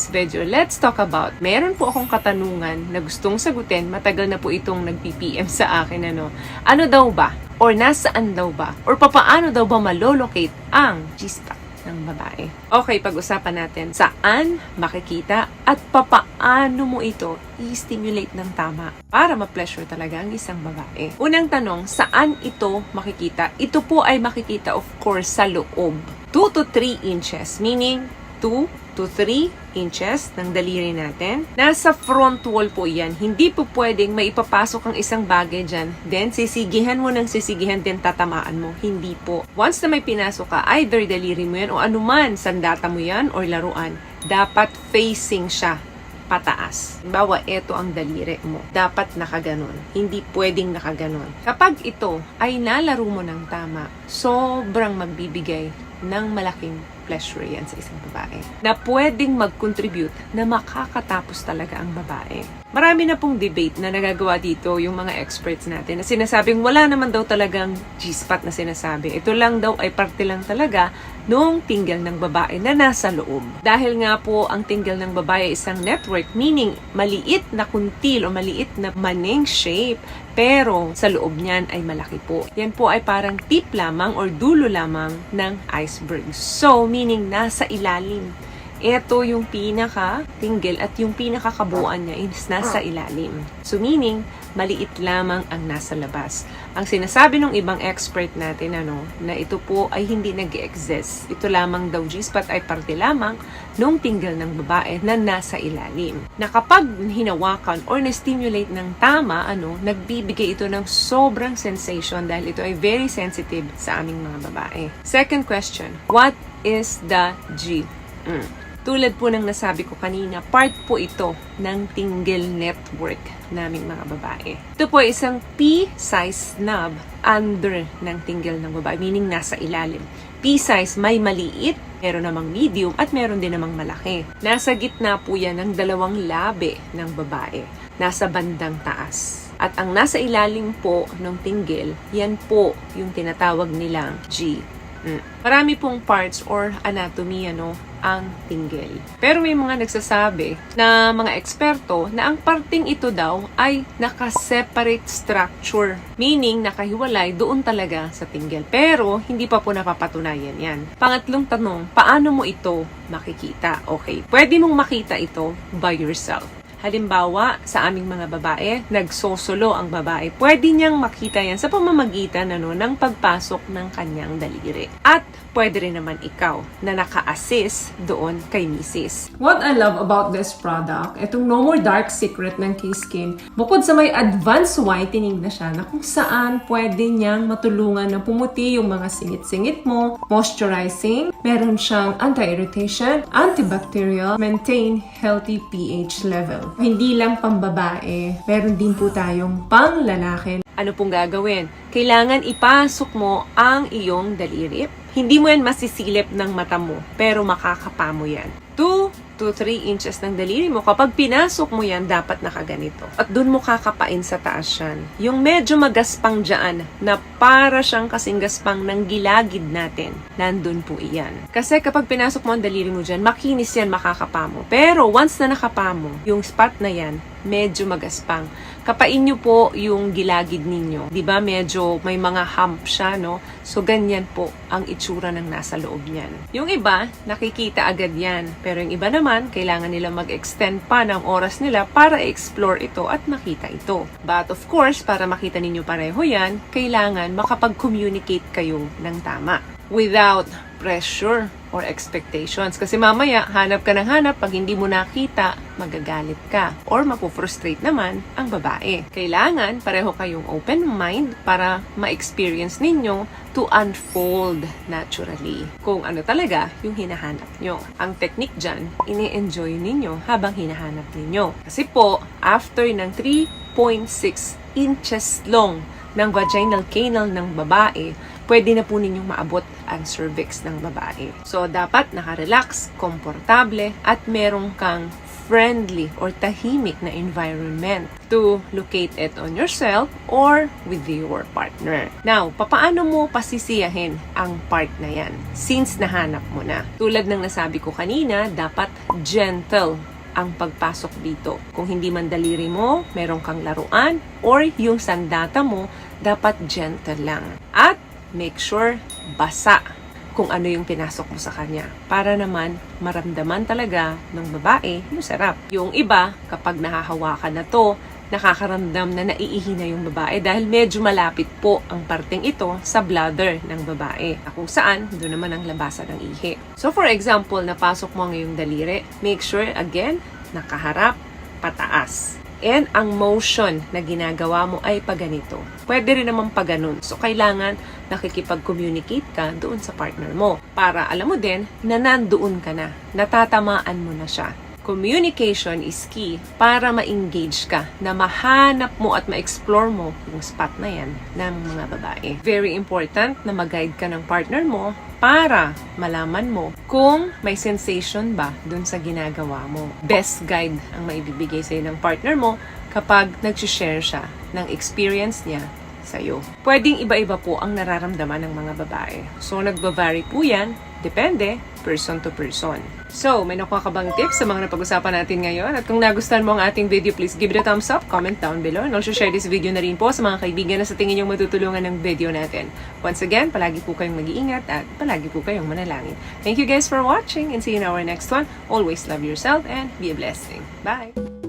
video, let's talk about, meron po akong katanungan na gustong sagutin, matagal na po itong nag-PPM sa akin, ano daw ba? Or nasaan daw ba? Or papaano daw ba malolocate ang G-spot ng babae? Okay, pag-usapan natin saan makikita at papaano mo ito i-stimulate ng tama para ma-pleasure talaga ang isang babae. Unang tanong, saan ito makikita? Ito po ay makikita of course sa loob. 2 to 3 inches, meaning 2 to 3 inches ng daliri natin. Nasa front wall po yan. Hindi po pwedeng maipapasok ang isang bagay dyan. Then, sisigihan mo ng sisigihan, then tatamaan mo. Hindi po. Once na may pinasok ka, either daliri mo yan o anuman, sandata mo yan or laruan, dapat facing siya pataas. Halimbawa, ito ang daliri mo. Dapat nakaganon. Hindi pwedeng nakaganon. Kapag ito ay nalaro mo ng tama, sobrang magbibigay ng malaking pleasure yan sa isang babae. Na pwedeng mag-contribute na makakatapos talaga ang babae. Marami na pong debate na nagagawa dito yung mga experts natin na sinasabing wala naman daw talagang G-spot na sinasabi. Ito lang daw ay parte lang talaga nung tinggel ng babae na nasa loob. Dahil nga po ang tinggel ng babae ay isang network, meaning maliit na kuntil o maliit na maning shape, pero sa loob niyan ay malaki po. Yan po ay parang tip lamang or dulo lamang ng iceberg. So, meaning nasa ilalim. Ito yung pinaka-tinggel at yung pinaka-kabuuan niya is nasa ilalim. So meaning, maliit lamang ang nasa labas. Ang sinasabi ng ibang expert natin na ito po ay hindi nag-exist. Ito lamang daw G-spot ay parte lamang nung tinggel ng babae na nasa ilalim. Na kapag hinawakan or na-stimulate ng tama, nagbibigay ito ng sobrang sensation dahil ito ay very sensitive sa aming mga babae. Second question, what is the G? Tulad po ng nasabi ko kanina, part po ito ng tinggel network naming mga babae. Ito po ay isang P-size knob under ng tinggel ng babae, meaning nasa ilalim. P-size may maliit, meron namang medium, at meron din namang malaki. Nasa gitna po yan ng dalawang labi ng babae. Nasa bandang taas. At ang nasa ilalim po ng tinggel, yan po yung tinatawag nilang G. Marami pong parts or anatomy ang tinggel. Pero may mga nagsasabi na mga eksperto na ang parting ito daw ay naka-separate structure. Meaning, nakahiwalay doon talaga sa tinggel. Pero, hindi pa po napapatunayan yan. Pangatlong tanong, paano mo ito makikita? Okay, pwede mong makita ito by yourself. Halimbawa, sa aming mga babae, nagsosolo ang babae. Pwede niyang makita yan sa pamamagitan ng pagpasok ng kanyang daliri. At pwede rin naman ikaw na naka-assist doon kay Mrs. What I love about this product, itong No More Dark Secret ng K-Skin, bukod sa may advanced whitening na siya na kung saan pwede niyang matulungan na pumuti yung mga singit-singit mo, moisturizing, meron siyang anti-irritation, antibacterial, maintain healthy pH level. Hindi lang pambabae, meron din po tayong pang-lalaki. Ano pong gagawin? Kailangan ipasok mo ang iyong daliri. Hindi mo yan masisilip ng mata mo, pero makakapa mo yan. 2 to 3 inches ng daliri mo. Kapag pinasok mo yan, dapat nakaganito. At dun mo kakapain sa taas yan. Yung medyo magaspang dyan, na para siyang kasing gaspang ng gilagid natin, nandun po iyan. Kasi kapag pinasok mo ang daliri mo dyan, makinis yan, makakapa mo. Pero once na nakapa mo, yung spot na yan, medyo magaspang. Kapain nyo po yung gilagid ninyo. Diba medyo may mga hump siya, So, ganyan po ang itsura ng nasa loob niyan. Yung iba, nakikita agad yan. Pero yung iba naman, kailangan nila mag-extend pa ng oras nila para i-explore ito at makita ito. But of course, para makita ninyo pareho yan, kailangan makapag-communicate kayo ng tama. Without pressure or expectations. Kasi mamaya, hanap ka ng hanap, pag hindi mo nakita, magagalit ka. Or mapufrustrate naman ang babae. Kailangan pareho kayong open mind para ma-experience ninyo to unfold naturally. Kung ano talaga yung hinahanap nyo. Ang technique dyan, ini-enjoy ninyo habang hinahanap ninyo. Kasi po, after ng 3.6 inches long ng vaginal canal ng babae, pwede na po ninyong maabot ang cervix ng babae. So, dapat nakarelax, komportable, at meron kang friendly or tahimik na environment to locate it on yourself or with your partner. Now, papaano mo pasisiyahin ang part na yan since nahanap mo na? Tulad ng nasabi ko kanina, dapat gentle ang pagpasok dito. Kung hindi man daliri mo, meron kang laruan, or yung sandata mo, dapat gentle lang. At make sure basa kung ano yung pinasok mo sa kanya. Para naman maramdaman talaga ng babae yung sarap. Yung iba, kapag nahahawakan na to, nakakaramdam na naiihi na yung babae dahil medyo malapit po ang parteng ito sa bladder ng babae. Kung saan, doon naman ang labasan ng ihi. So for example, napasok mo ngayong daliri, make sure again, nakaharap, pataas. And ang motion na ginagawa mo ay paganito. Pwede rin naman paganon. So, kailangan nakikipag-communicate ka doon sa partner mo. Para alam mo din na nandoon ka na. Natatamaan mo na siya. Communication is key para ma-engage ka, na mahanap mo at ma-explore mo yung spot na yan ng mga babae. Very important na mag-guide ka ng partner mo para malaman mo kung may sensation ba dun sa ginagawa mo. Best guide ang maibibigay sa'yo ng partner mo kapag nag-share siya ng experience niya sa'yo. Pwedeng iba-iba po ang nararamdaman ng mga babae. So, nagba-vary po yan. Depende, person to person. So, may nakuha ka bang tips sa mga napag-usapan natin ngayon? At kung nagustuhan mo ang ating video, please give it a thumbs up, comment down below, and also share this video na rin po sa mga kaibigan na sa tingin niyong matutulungan ng video natin. Once again, palagi po kayong mag-iingat at palagi po kayong manalangin. Thank you guys for watching and see you in our next one. Always love yourself and be a blessing. Bye!